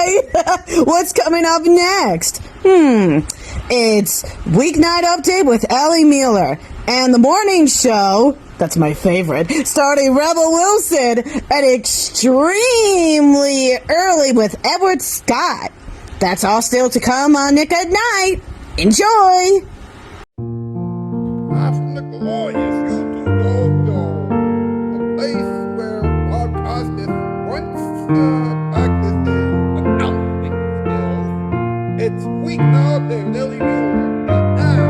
Hi! What's coming up next? It's Weeknight Update with Ellie Muller. And the morning show, that's my favorite, starting Rebel Wilson at extremely early with Edward Scott. That's all still to come on Nick at Night. Enjoy! From the glorious YouTube Show, a place where Bob Costas once practiced his announcing skills. It's Weeknight Update with Ellie Muller, and now,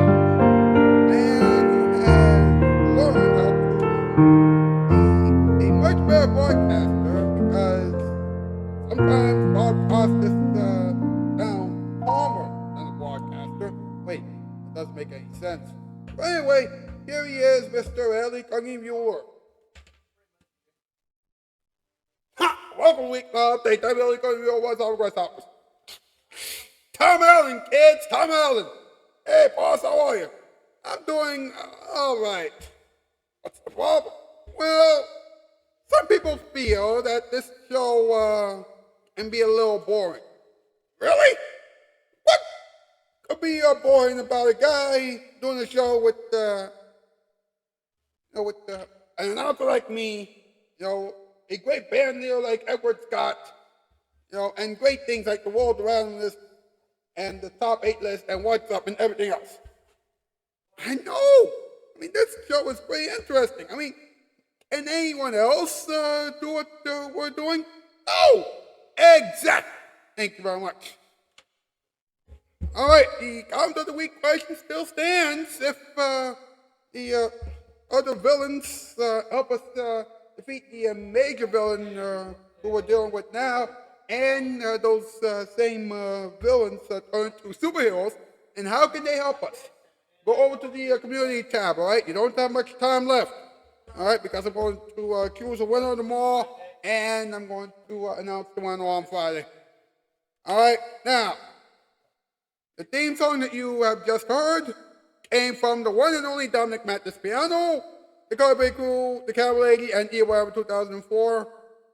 man who has learned how to be a much better broadcaster because sometimes Bob Costas sounds calmer than a broadcaster. Wait, that doesn't make any sense. But anyway, here he is, Mr. Ellie Muller. Ha! Welcome to Weeknight Update. I'm Ellie Muller. What's up, West Office? Tom Allen, kids. Tom Allen. Hey, boss, how are you? I'm doing all right. What's the problem? Well, some people feel that this show can be a little boring. Really? What could be boring about a guy doing a show with an announcer like me, a great band leader like Edward Scott, and great things like the World Around List and the Top 8 list and What's Up and everything else. I know. I mean, this show is pretty interesting. I mean, can anyone else do what we're doing? No! Exactly. Thank you very much. All right, the comment of the week question still stands. If the other villains help us defeat the major villain who we're dealing with now, and those same villains turn into superheroes, and how can they help us? Go over to the community tab, all right? You don't have much time left, all right? Because I'm going to choose a winner tomorrow, and I'm going to announce the winner on Friday. All right, now, the theme song that you have just heard came from the one and only Dominic Mathis Piano, the Color Crew, the Cattle Lady, and EOM 2004.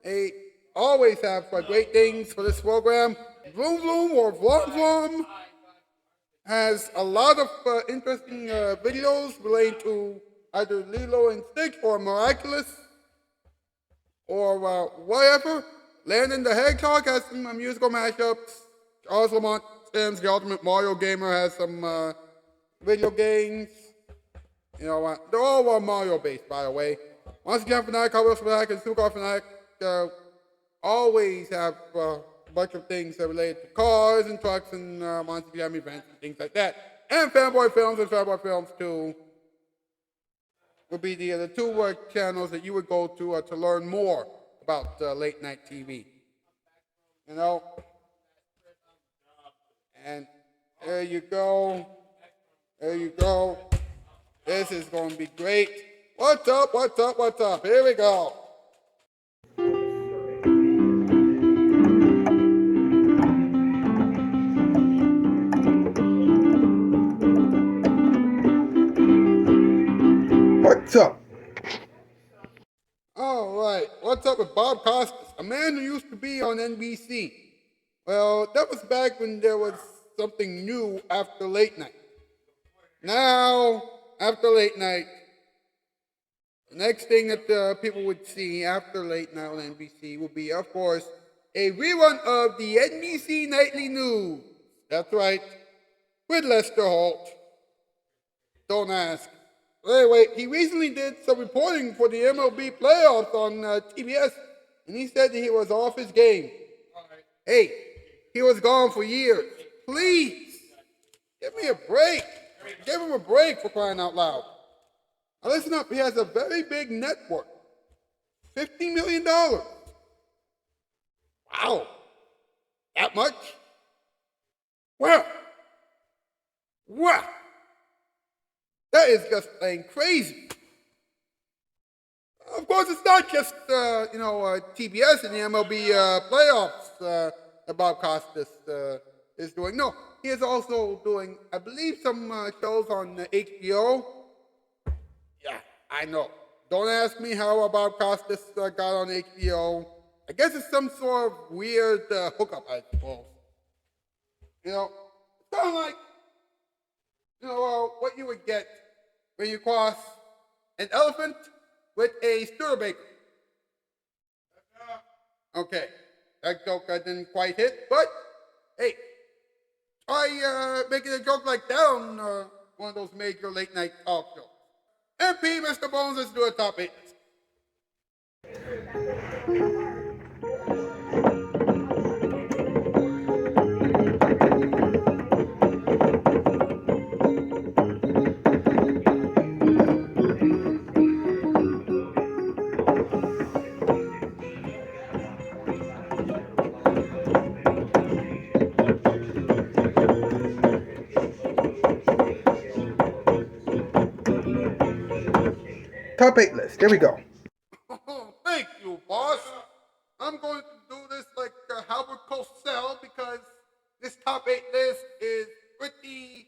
They always have great things for this program. Vroom Vroom or Vlom Vlom has a lot of interesting videos relating to either Lilo and Stitch or Miraculous or whatever. Landon the Hedgehog has some musical mashups. Charles Lamont Sims, the Ultimate Mario Gamer, has some video games. They're all Mario based, by the way. Once Again Fanatic, Hot Wheels Fanatic, and Supercar Fanatic always have a bunch of things that relate to cars and trucks and Monster Jam events and things like that. And Fanboy Films and Fanboy Films 2 would be the two channels that you would go to learn more about late night TV. And there you go. There you go. This is going to be great. What's up? What's up? What's up? Here we go. What's up? All right. What's up with Bob Costas, a man who used to be on NBC? Well, that was back when there was something new after late night. Now, after late night, the next thing that people would see after late night on NBC would be, of course, a rerun of the NBC Nightly News. That's right, with Lester Holt. Don't ask. Anyway, he recently did some reporting for the MLB playoffs on TBS, and he said that he was off his game. Hey, he was gone for years. Please, give me a break. Give him a break, for crying out loud. Now listen up, he has a very big network. $50 million. Wow. That much? Well. That is just plain crazy. Of course, it's not just, TBS and the MLB playoffs that Bob Costas is doing. No, he is also doing, I believe, some shows on HBO. Yeah, I know. Don't ask me how Bob Costas got on HBO. I guess it's some sort of weird hookup, I suppose. It's kind of like, what you would get when you cross an elephant with a Studebaker. Okay, that joke I didn't quite hit, but hey, try making a joke like that on one of those major late night talk shows. MP, Mr. Bones, let's do a top 8 list. Top 8 list. Here we go. Thank you, boss. I'm going to do this like Albert Cosell because this top 8 list is pretty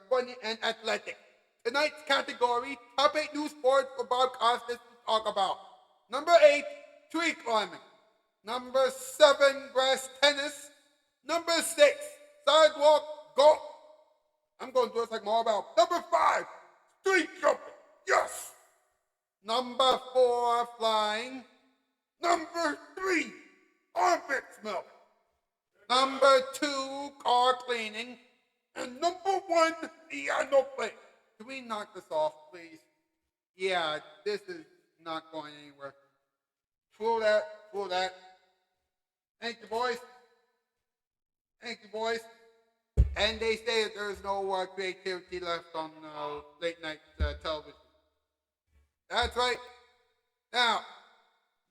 funny and athletic. Tonight's category, top 8 new sports for Bob Costas to talk about. Number 8, tree climbing. Number 7, grass tennis. Number 6, sidewalk golf. I'm going to do this like more about. Number 5, street jumping. Yes. Number 4, flying. Number 3, armpit smell. Number 2, car cleaning. And number 1, piano playing. Can we knock this off, please? Yeah, this is not going anywhere. True that. Thank you, boys. And they say that there's no creativity left on late night television. That's right. Now,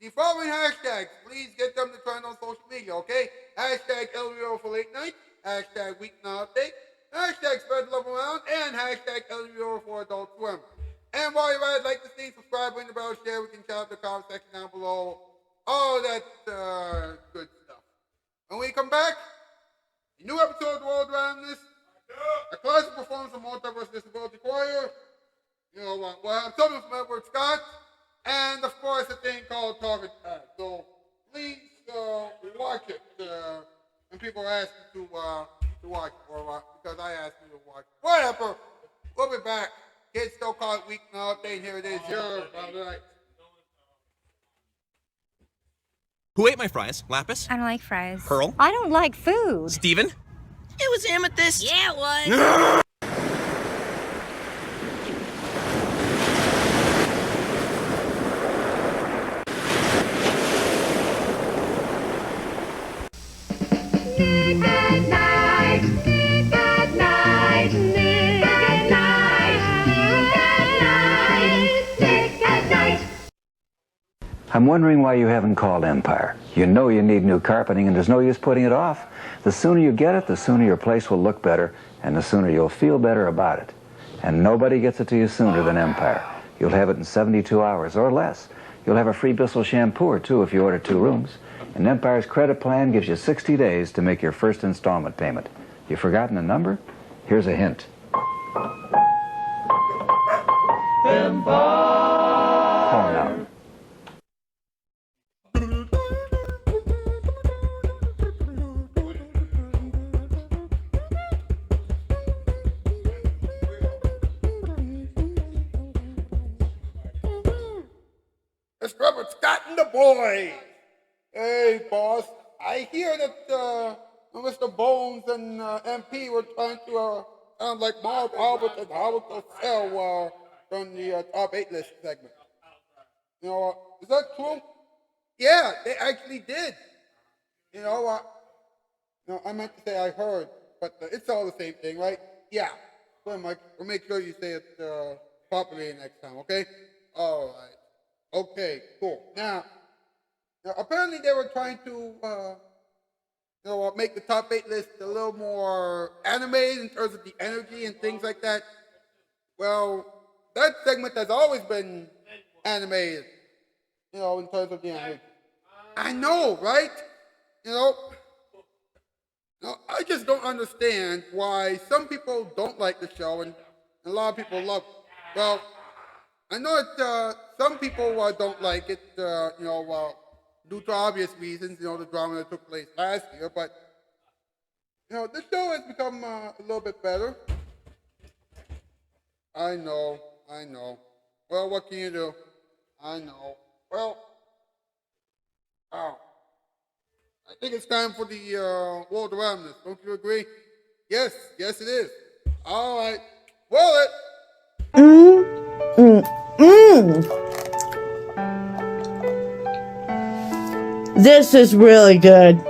the following hashtags, please get them to trend on social media, okay? Hashtag LVO for late night, hashtag weeknight update, hashtag spread love around, and hashtag LVO for adult swim. And while you're at it, like to see, subscribe, ring the bell, share, we can chat up the comment section down below. All that good stuff. When we come back, a new episode of The World Around This, a classic performance from Multiverse Disability Choir. We'll have something from Edward Scott, and of course a thing called Target Tag. So please watch it. And people ask you to watch it, or because I asked you to watch it. Whatever. We'll be back. Kids still call it Weeknight Update. Here it is. Right. Who ate my fries? Lapis? I don't like fries. Pearl? I don't like food. Steven? It was Amethyst. Yeah, it was. I'm wondering why you haven't called Empire. You know you need new carpeting and there's no use putting it off. The sooner you get it, the sooner your place will look better and the sooner you'll feel better about it. And nobody gets it to you sooner than Empire. You'll have it in 72 hours or less. You'll have a free Bissell shampoo or 2 if you order 2 rooms. And Empire's credit plan gives you 60 days to make your first installment payment. You've forgotten the number? Here's a hint. Empire! Call now. Mr. Robert Scott and the boys. Hey, boss. I hear that Mr. Bones and MP were trying to sound like Marv Albert and Howard Cosell from the top 8 list segment. Is that true? Yeah, they actually did. I meant to say I heard, but it's all the same thing, right? Yeah. So, Mike, we'll make sure you say it properly next time, okay? All right. Okay, cool. Now, apparently they were trying to, make the top 8 list a little more animated in terms of the energy and things like that. Well, that segment has always been animated, in terms of the energy. I know, right? I just don't understand why some people don't like the show and a lot of people love it. Well, I know it, some people don't like it, due to obvious reasons, the drama that took place last year, but, the show has become a little bit better. I know. Well, what can you do? I know. Well, I think it's time for the world around us. Don't you agree? Yes, it is. All right. Roll it. This is really good.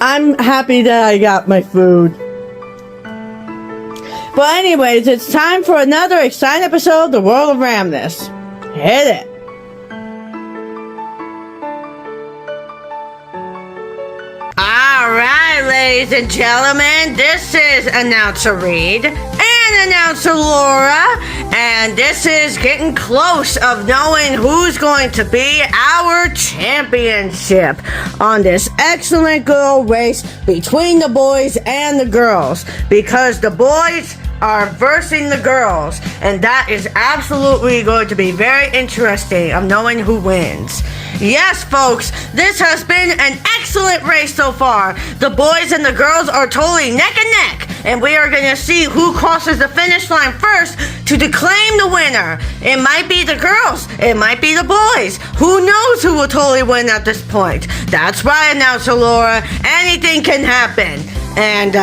I'm happy that I got my food. But anyways, it's time for another exciting episode of The World of Ramness. Hit it. Alright, ladies and gentlemen, this is Announcer Reed and Announcer Laura, and this is getting close of knowing who's going to be our championship on this excellent girl race between the boys and the girls, because the boys are versing the girls, and that is absolutely going to be very interesting of knowing who wins. Yes, folks, this has been an excellent race so far. The boys and the girls are totally neck and neck, and we are going to see who crosses the finish line first to declaim the winner. It might be the girls, it might be the boys. Who knows who will totally win at this point? That's right, Announcer Laura, anything can happen. And,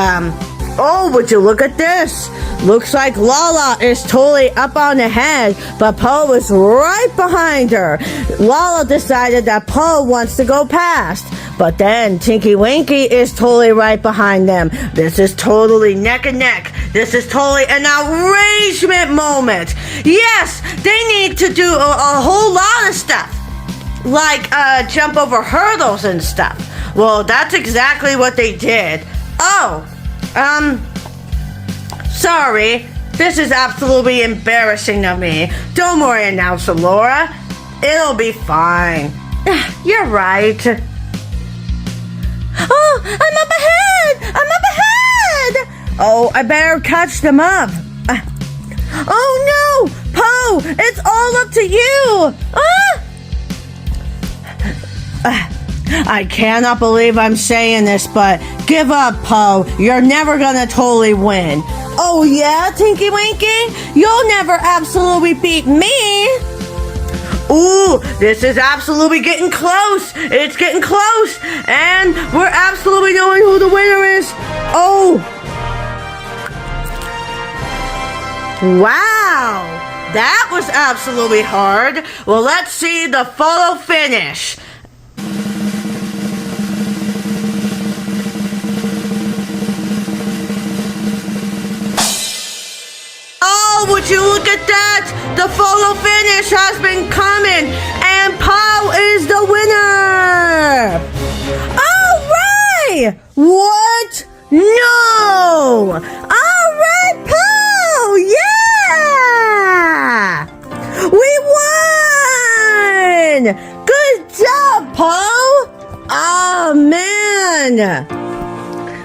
oh, would you look at this? Looks like Lala is totally up on ahead, but Poe is right behind her. Lala decided that Poe wants to go past, but then Tinky Winky is totally right behind them. This is totally neck and neck. This is totally an outragement moment. Yes, they need to do a whole lot of stuff, like jump over hurdles and stuff. Well, that's exactly what they did. Oh, sorry, this is absolutely embarrassing of me. Don't worry, Announcer Laura. It'll be fine. You're right. Oh, I'm up ahead! Oh, I better catch them up. Oh no! Poe, it's all up to you! I cannot believe I'm saying this, but give up, Poe. You're never gonna totally win. Oh yeah, Tinky Winky? You'll never absolutely beat me. Ooh, this is absolutely getting close. It's getting close. And we're absolutely knowing who the winner is. Oh. Wow. That was absolutely hard. Well, let's see the photo finish. Oh, would you look at that? The photo finish has been coming, and Poe is the winner! All right! What? No! All right, Poe! Yeah! We won! Good job, Poe! Oh, man!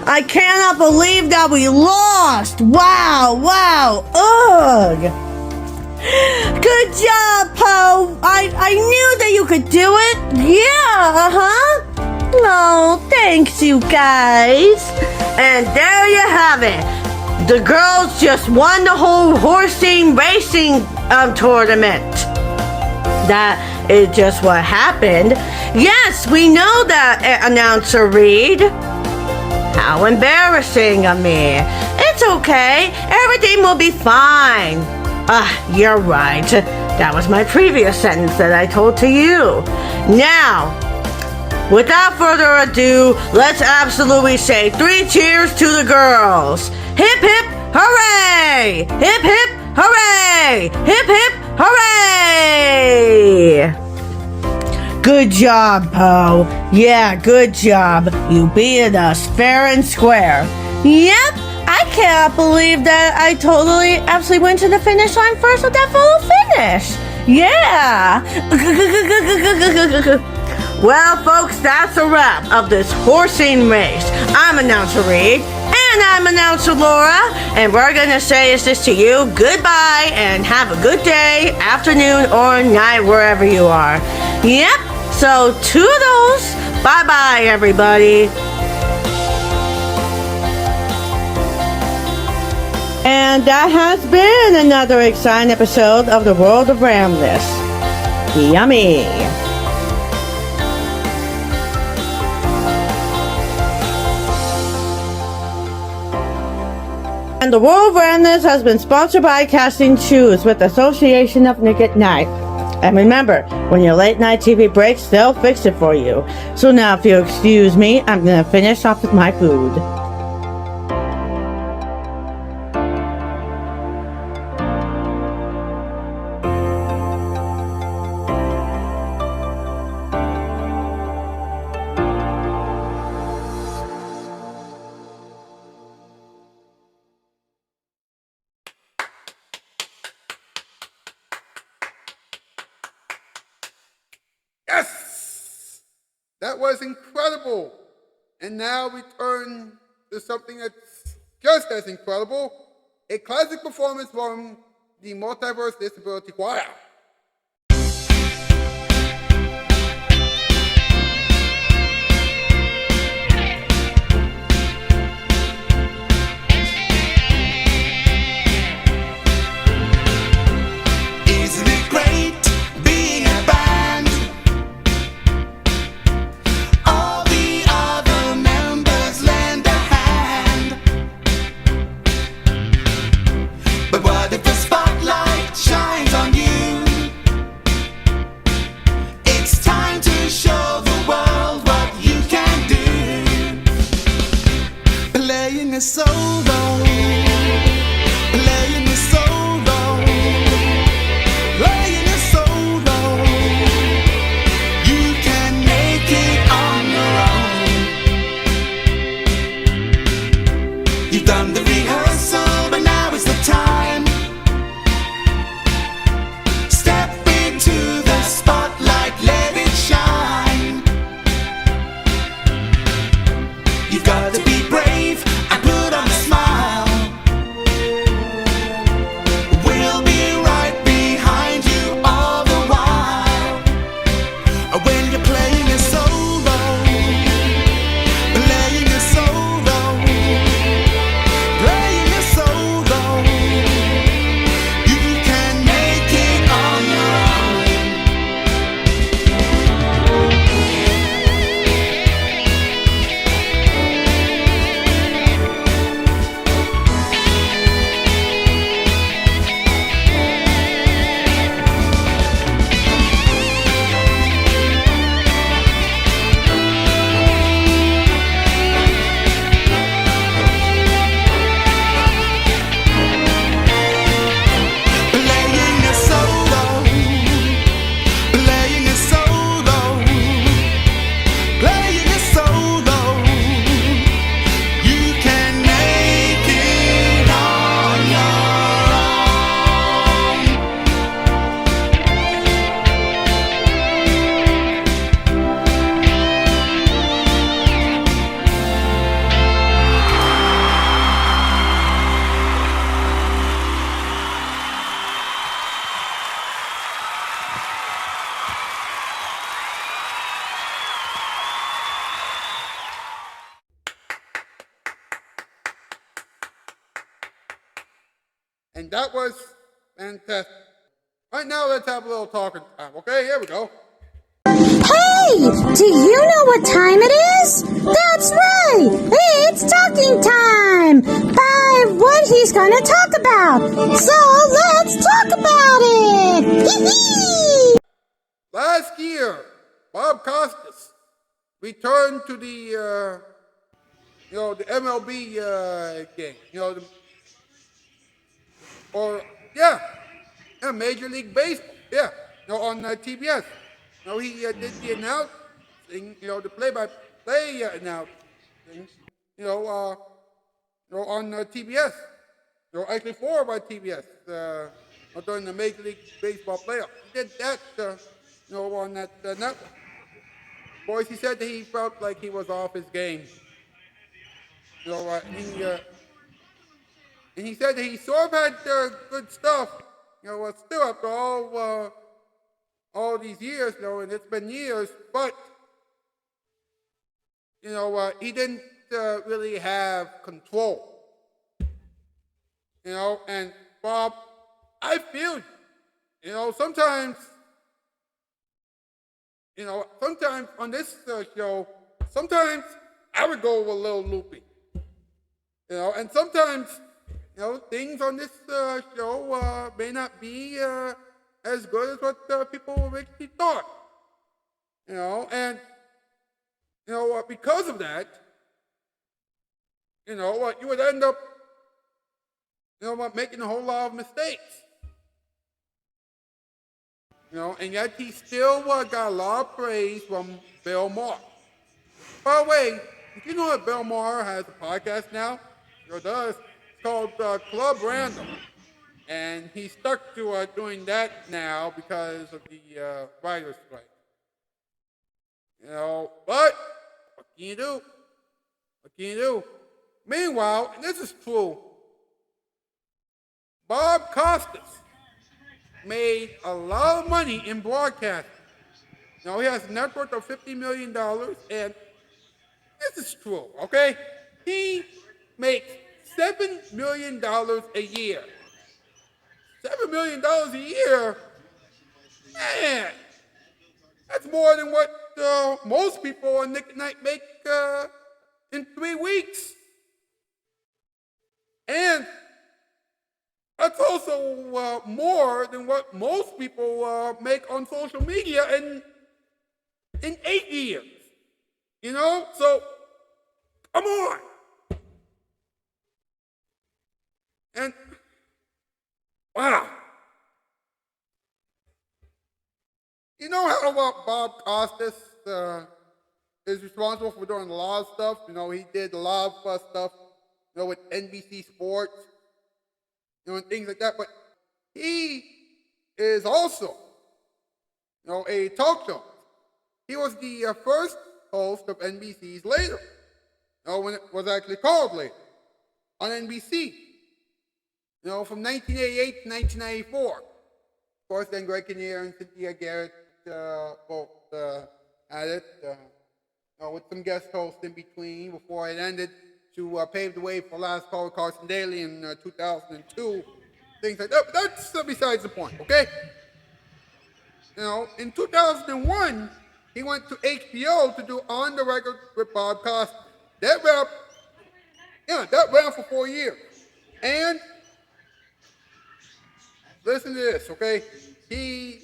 I cannot believe that we lost! Wow! Ugh! Good job, Poe! I knew that you could do it! Yeah, Oh, thanks, you guys! And there you have it! The girls just won the whole horsing racing tournament. That is just what happened. Yes, we know that, Announcer Reed. How embarrassing of me. It's okay. Everything will be fine. You're right. That was my previous sentence that I told to you. Now, without further ado, let's absolutely say 3 cheers to the girls. Hip, hip, hooray! Hip, hip, hooray! Hip, hip, hooray! Good job, Poe. Yeah, good job. You beat us fair and square. Yep, I cannot believe that I totally absolutely went to the finish line first with that photo finish. Yeah. Well, folks, that's a wrap of this horsing race. I'm announcer Reed, and I'm announcer Laura, and we're gonna say this to you: goodbye, and have a good day, afternoon, or night, wherever you are. Yep. So toodles. Bye-bye, everybody. And that has been another exciting episode of the World of Rambless. Yummy. And the World of Rambless has been sponsored by Casting Shoes with the Association of Nick at Night. And remember, when your late night TV breaks, they'll fix it for you. So now, if you'll excuse me, I'm gonna finish off with my food. Yes! That was incredible. And now we turn to something that's just as incredible, a classic performance from the Multiverse Disability Choir. Isn't it great being a band? All the other members lend a hand. But what if the spotlight shines on you? It's time to show the world what you can do. Playing a solo, playing a solo, playing a solo. You can make it on your own. You've done the rehearsal, but now is the time. Step into the spotlight, let it shine. You've got to be brave and put on a smile. We'll be right behind you all the while. When you're playing a solo, playing a solo, playing a solo, you can make it on your own. Playing a solo, playing a solo, playing a solo, you can make it on your own. And that was fantastic. Right now, let's have a little talking time. Okay, here we go. Hey, do you know what time it is? That's right, it's talking time by what he's gonna talk about. So let's talk about it. Hee-hee! Last year, Bob Costas returned to the MLB game. Major League Baseball. Yeah, on TBS. He did the announcing, the play-by-play announcing, on TBS. Actually 4 by TBS during the Major League Baseball playoffs. He did that, on that network. Boys, he said that he felt like he was off his game. You know what? And he said that he sort of had good stuff. You know, still after all these years, you know, and it's been years, but you know, he didn't really have control. You know, and Bob, I feel you. You know, sometimes on this show, sometimes I would go a little loopy. You know, and sometimes, you know, things on this show may not be as good as what people originally thought. You know, and, you know, because of that, you know, you would end up, you know, making a whole lot of mistakes. You know, and yet he still got a lot of praise from Bill Maher. By the way, did you know that Bill Maher has a podcast now? Sure does. It's called Club Random. And he stuck to doing that now because of the writer's strike. You know, but what can you do? What can you do? Meanwhile, and this is true, Bob Costas made a lot of money in broadcasting. Now he has a net worth of $50 million, and this is true, okay? He makes $7 million a year. $7 million a year? Man, that's more than what most people on Nick at Night make in 3 weeks. And that's also more than what most people make on social media in 8 years. You know? So, come on. And, wow. You know how Bob Costas is responsible for doing a lot of stuff? You know, he did a lot of stuff, you know, with NBC Sports, you know, and things like that. But he is also, you know, a talk show. He was the first host of NBC's Later, you know, when it was actually called Later, on NBC, you know, from 1988 to 1994. Of course, then Greg Kinnear and Cynthia Garrett both had it, you know, with some guest hosts in between before it ended to pave the way for Last Call with Carson Daly in 2002, things like that. But that's besides the point, okay? You know, in 2001, he went to HBO to do On the Record with Bob Costas. That ran for 4 years. And listen to this, okay? He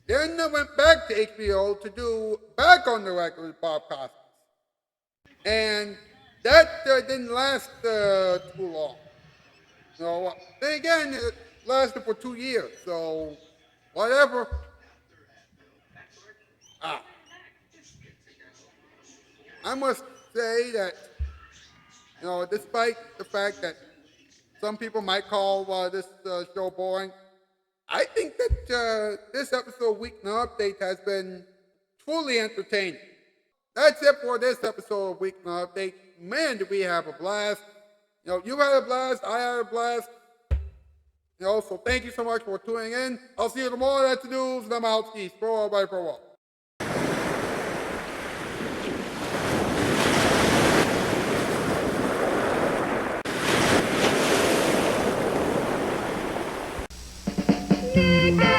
then went back to HBO to do Back on the Record with Bob Costas. And that didn't last too long. So, then again, it lasted for 2 years. So, whatever. I must say that, you know, despite the fact that some people might call this show boring, I think that this episode of Weeknight Update has been truly entertaining. That's it for this episode of Weeknight Update. Man, did we have a blast. You know, you had a blast, I had a blast. You know, so thank you so much for tuning in. I'll see you tomorrow. That's the news, and I'm out east. Bye for a while. Nick